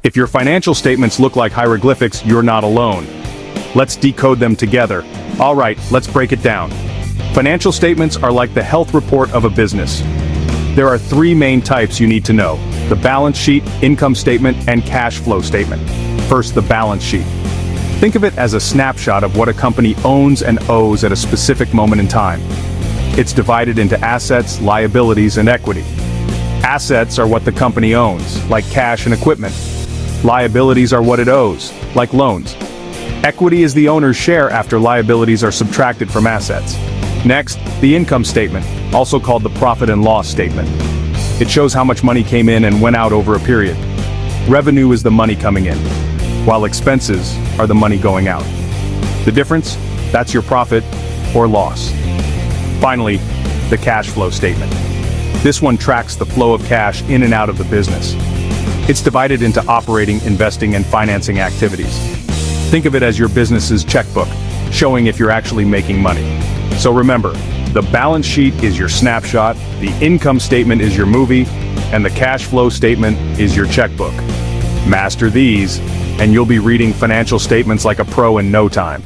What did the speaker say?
If your financial statements look like hieroglyphics, you're not alone. Let's decode them together. All right, let's break it down. Financial statements are like the health report of a business. There are three main types you need to know: the balance sheet, income statement, and cash flow statement. First, the balance sheet. Think of it as a snapshot of what a company owns and owes at a specific moment in time. It's divided into assets, liabilities, and equity. Assets are what the company owns, like cash and equipment. Liabilities are what it owes, like loans. Equity is the owner's share after liabilities are subtracted from assets. Next, the income statement, also called the profit and loss statement. It shows how much money came in and went out over a period. Revenue is the money coming in, while expenses are the money going out. The difference? That's your profit or loss. Finally, the cash flow statement. This one tracks the flow of cash in and out of the business. It's divided into operating, investing, and financing activities. Think of it as your business's checkbook, showing if you're actually making money. So remember, the balance sheet is your snapshot, the income statement is your movie, and the cash flow statement is your checkbook. Master these, and you'll be reading financial statements like a pro in no time.